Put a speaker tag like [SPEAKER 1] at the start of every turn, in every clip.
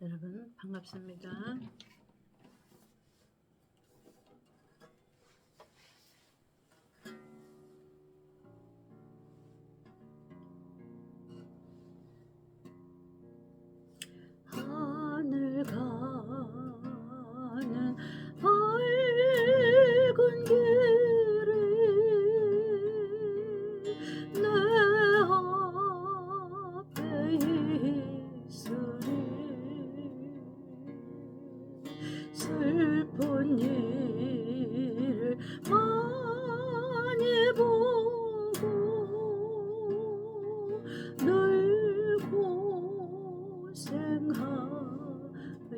[SPEAKER 1] 여러분 반갑습니다. 하늘 가는 밝은 길이 내 앞에 있으니 슬픈 일을 많이 보고 늘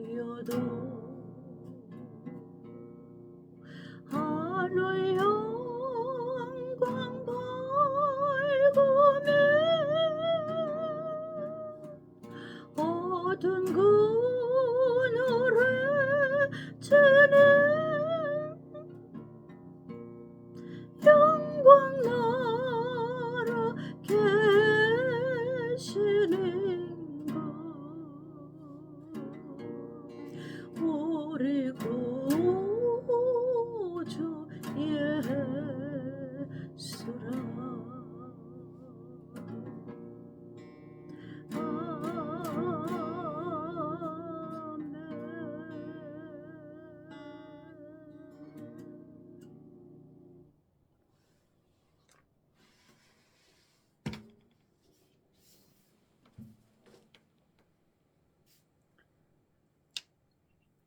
[SPEAKER 1] 고생하여도 하늘 영광 밝으면 어두운 그늘에 주는 영광 나라 계시는가. 우리 구주 예수라.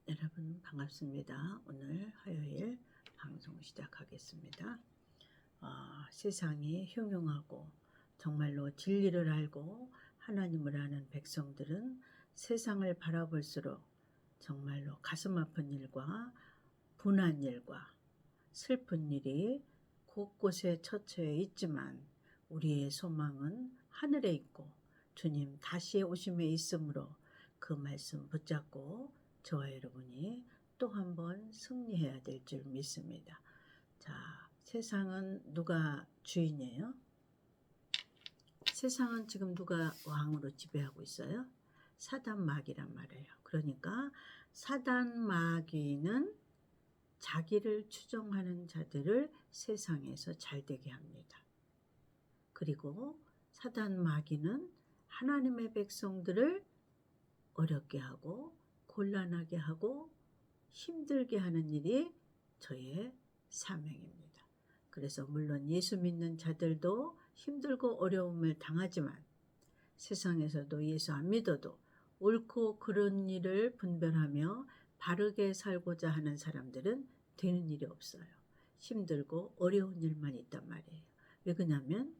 [SPEAKER 1] 여러분 반갑습니다. 오늘 화요일 방송 시작하겠습니다. 세상이 흉흉하고 정말로 진리를 알고 하나님을 아는 백성들은 세상을 바라볼수록 정말로 가슴 아픈 일과 분한 일과 슬픈 일이 곳곳에 처처해 있지만 우리의 소망은 하늘에 있고 주님 다시 오심에 있으므로 그 말씀 붙잡고 저와 여러분이 또 한 번 승리해야 될 줄 믿습니다. 자, 세상은 누가 주인이에요? 세상은 지금 누가 왕으로 지배하고 있어요? 사단 마귀란 말이에요. 그러니까 사단 마귀는 자기를 추종하는 자들을 세상에서 잘되게 합니다. 그리고 사단 마귀는 하나님의 백성들을 어렵게 하고 곤란하게 하고 힘들게 하는 일이 저의 사명입니다. 그래서 물론 예수 믿는 자들도 힘들고 어려움을 당하지만 세상에서도 예수 안 믿어도 옳고 그른 일을 분별하며 바르게 살고자 하는 사람들은 되는 일이 없어요. 힘들고 어려운 일만 있단 말이에요. 왜 그러냐면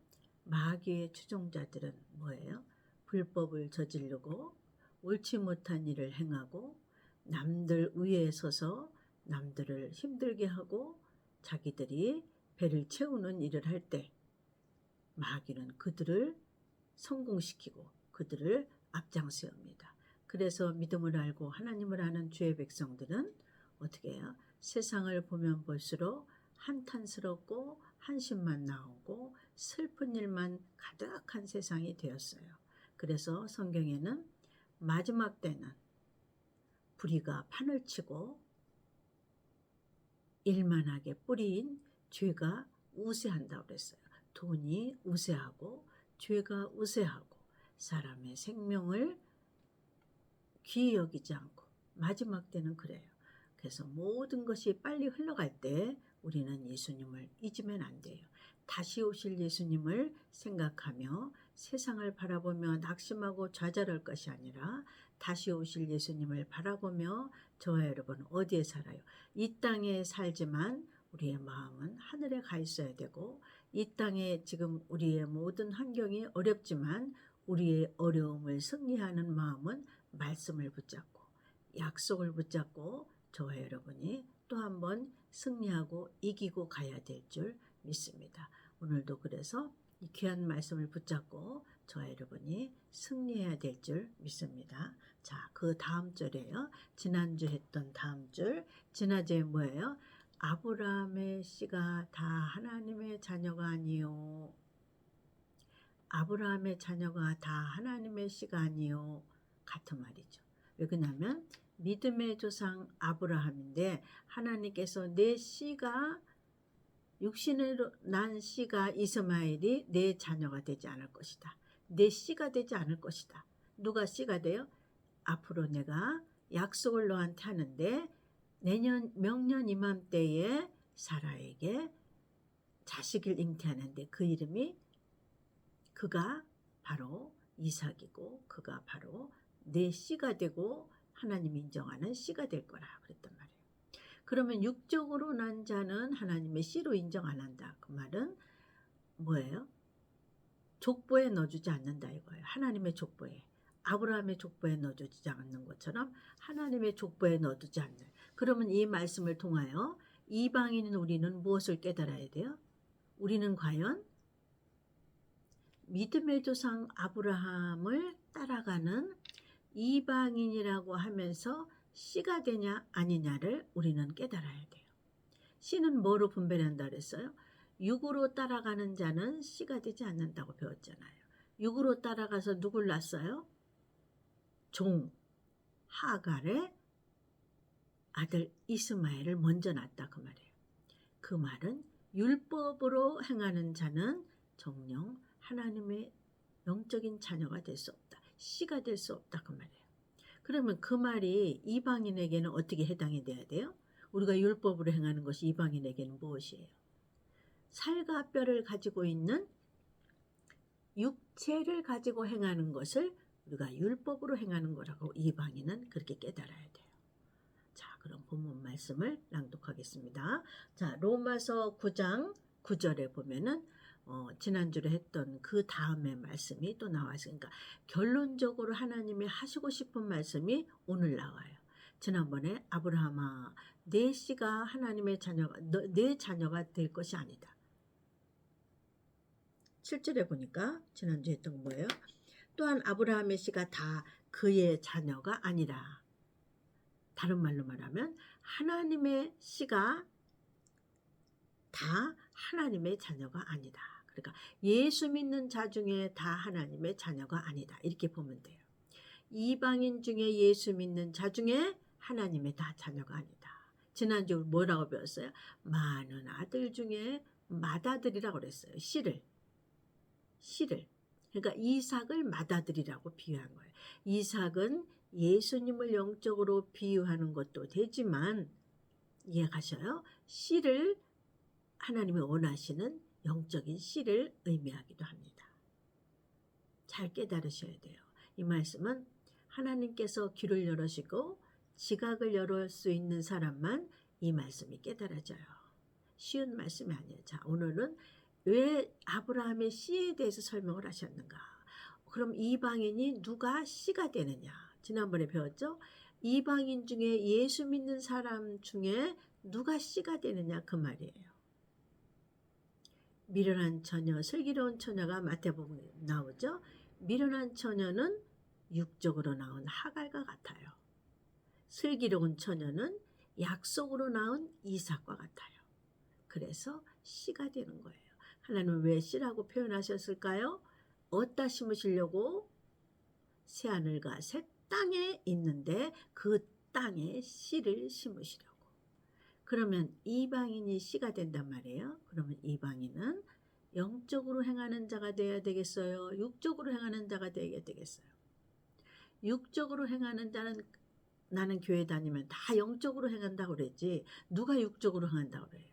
[SPEAKER 1] 마귀의 추종자들은 뭐예요? 불법을 저지르고 옳지 못한 일을 행하고 남들 위에 서서 남들을 힘들게 하고 자기들이 배를 채우는 일을 할 때 마귀는 그들을 성공시키고 그들을 앞장세웁니다. 그래서 믿음을 알고 하나님을 아는 주의 백성들은 어떻게 해요? 세상을 보면 볼수록 한탄스럽고 한심만 나오고 슬픈 일만 가득한 세상이 되었어요. 그래서 성경에는 마지막 때는 불의가 판을 치고 일만하게 뿌리인 죄가 우세한다고 그랬어요. 돈이 우세하고 죄가 우세하고 사람의 생명을 귀히 여기지 않고 마지막 때는 그래요. 그래서 모든 것이 빨리 흘러갈 때 우리는 예수님을 잊으면 안 돼요. 다시 오실 예수님을 생각하며 세상을 바라보며 낙심하고 좌절할 것이 아니라 다시 오실 예수님을 바라보며 저와 여러분 어디에 살아요? 이 땅에 살지만 우리의 마음은 하늘에 가 있어야 되고 이 땅에 지금 우리의 모든 환경이 어렵지만 우리의 어려움을 승리하는 마음은 말씀을 붙잡고 약속을 붙잡고 저와 여러분이 또 한 번 승리하고 이기고 가야 될 줄 믿습니다. 오늘도 그래서 이 귀한 말씀을 붙잡고 저와 여러분이 승리해야 될 줄 믿습니다. 자, 그 다음 절이에요. 지난주 했던 다음 줄. 지난주에 뭐예요? 아브라함의 씨가 다 하나님의 자녀가 아니요. 아브라함의 자녀가 다 하나님의 씨가 아니요. 같은 말이죠. 왜 그러냐면 믿음의 조상 아브라함인데 하나님께서 내 씨가 육신으로 난 씨가 이스마엘이 내 자녀가 되지 않을 것이다. 내 씨가 되지 않을 것이다. 누가 씨가 돼요? 앞으로 내가 약속을 너한테 하는데 내년 명년 이맘때에 사라에게 자식을 잉태하는데 그 이름이 그가 바로 이삭이고 그가 바로 내 씨가 되고 하나님이 인정하는 씨가 될 거라 그랬단 말이에요. 그러면 육적으로 난 자는 하나님의 씨로 인정 안 한다. 그 말은 뭐예요? 족보에 넣어주지 않는다 이거예요. 하나님의 족보에. 아브라함의 족보에 넣어주지 않는 것처럼 하나님의 족보에 넣어두지 않는. 그러면 이 말씀을 통하여 이방인인 우리는 무엇을 깨달아야 돼요? 우리는 과연 믿음의 조상 아브라함을 따라가는 이방인이라고 하면서 씨가 되냐 아니냐를 우리는 깨달아야 돼요. 씨는 뭐로 분별한다 그랬어요? 육으로 따라가는 자는 씨가 되지 않는다고 배웠잖아요. 육으로 따라가서 누굴 낳았어요? 종 하갈의 아들 이스마엘을 먼저 낳았다 그 말이에요. 그 말은 율법으로 행하는 자는 정녕 하나님의 영적인 자녀가 될 수 없다. 씨가 될 수 없다 그 말이에요. 그러면 그 말이 이방인에게는 어떻게 해당이 돼야 돼요? 우리가 율법으로 행하는 것이 이방인에게는 무엇이에요? 살과 뼈를 가지고 있는 육체를 가지고 행하는 것을 우리가 율법으로 행하는 거라고 이방인은 그렇게 깨달아야 돼요. 자, 그럼 본문 말씀을 낭독하겠습니다. 자, 로마서 9장 9절에 보면은 지난주에 했던 그 다음의 말씀이 또 나왔으니까 결론적으로 하나님이 하시고 싶은 말씀이 오늘 나와요. 지난번에 아브라함아 내 씨가 하나님의 자녀가 내 자녀가 될 것이 아니다. 7절에 보니까 지난주에 했던 거 뭐예요? 또한 아브라함의 씨가 다 그의 자녀가 아니라. 다른 말로 말하면 하나님의 씨가 다 하나님의 자녀가 아니다. 그러니까 예수 믿는 자 중에 다 하나님의 자녀가 아니다. 이렇게 보면 돼요. 이방인 중에 예수 믿는 자 중에 하나님의 다 자녀가 아니다. 지난주 뭐라고 배웠어요? 많은 아들 중에 맏아들이라고 그랬어요. 씨를. 그러니까 이삭을 맏아들이라고 비유한 거예요. 이삭은 예수님을 영적으로 비유하는 것도 되지만 이해가셔요? 씨를 하나님이 원하시는 영적인 씨를 의미하기도 합니다. 잘 깨달으셔야 돼요. 이 말씀은 하나님께서 귀를 열으시고 지각을 열을 수 있는 사람만 이 말씀이 깨달아져요. 쉬운 말씀이 아니에요. 자, 오늘은 왜 아브라함의 씨에 대해서 설명을 하셨는가? 그럼 이방인이 누가 씨가 되느냐? 지난번에 배웠죠? 이방인 중에 예수 믿는 사람 중에 누가 씨가 되느냐 그 말이에요. 미련한 처녀, 슬기로운 처녀가 마태복음에 나오죠. 미련한 처녀는 육적으로 나온 하갈과 같아요. 슬기로운 처녀는 약속으로 나온 이삭과 같아요. 그래서 씨가 되는 거예요. 하나님은 왜 씨라고 표현하셨을까요? 어디다 심으시려고? 새하늘과 새 땅에 있는데 그 땅에 씨를 심으시려고. 그러면 이방인이 씨가 된단 말이에요. 그러면 이방인은 영적으로 행하는 자가 되어야 되겠어요? 육적으로 행하는 자가 되어야 되겠어요? 육적으로 행하는 자는 나는 교회 다니면 다 영적으로 행한다고 그랬지 누가 육적으로 행한다고 그래요?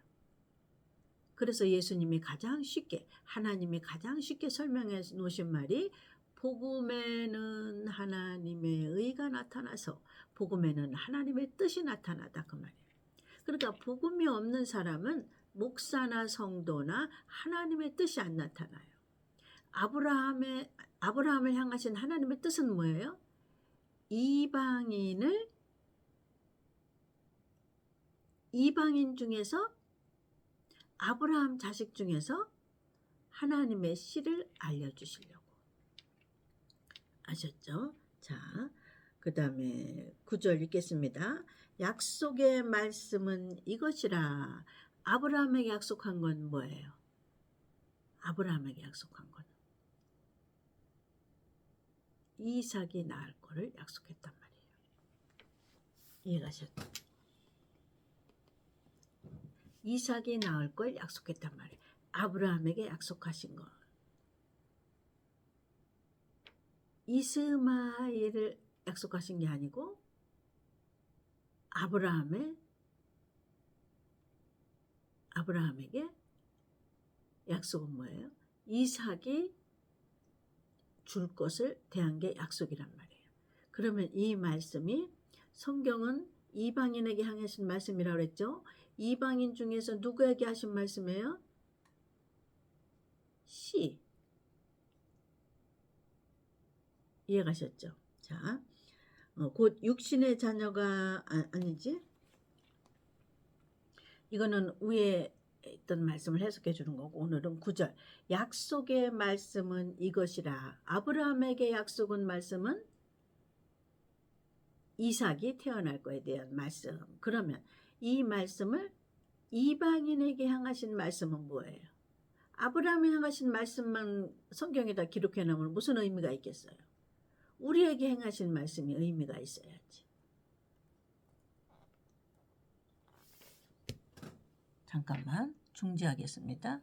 [SPEAKER 1] 그래서 예수님이 가장 쉽게 하나님이 가장 쉽게 설명해 놓으신 말이 복음에는 하나님의 의가 나타나서 복음에는 하나님의 뜻이 나타나다 그 말이에요. 그러니까 복음이 없는 사람은 목사나 성도나 하나님의 뜻이 안 나타나요. 아브라함을 향하신 하나님의 뜻은 뭐예요? 이방인 중에서 아브라함 자식 중에서 하나님의 씨를 알려주시려고. 아셨죠? 자, 그 다음에 9절 읽겠습니다. 약속의 말씀은 이것이라. 아브라함에게 약속한 건 뭐예요? 아브라함에게 약속한 건 이삭이 낳을 거를 약속했단 말이에요. 이해가셨죠? 이삭이 낳을 걸 약속했단 말이에요. 아브라함에게 약속하신 거. 이스마엘을 약속하신 게 아니고 아브라함에게 약속은 뭐예요? 이삭이 줄 것을 대한 게 약속이란 말이에요. 그러면 이 말씀이 성경은 이방인에게 향하신 말씀이라고 했죠. 이방인 중에서 누구에게 하신 말씀이에요? 시. 이해가셨죠? 자, 곧 육신의 자녀가 아니지? 이거는 위에 있던 말씀을 해석해 주는 거고, 오늘은 9절. 약속의 말씀은 이것이라. 아브라함에게 약속은 말씀은 이삭이 태어날 거에 대한 말씀. 그러면 이 말씀을 이방인에게 향하신 말씀은 뭐예요? 아브라함에 향하신 말씀만 성경에다 기록해 놓으면 무슨 의미가 있겠어요? 우리에게 행하신 말씀이 의미가 있어야지. 잠깐만 중지하겠습니다.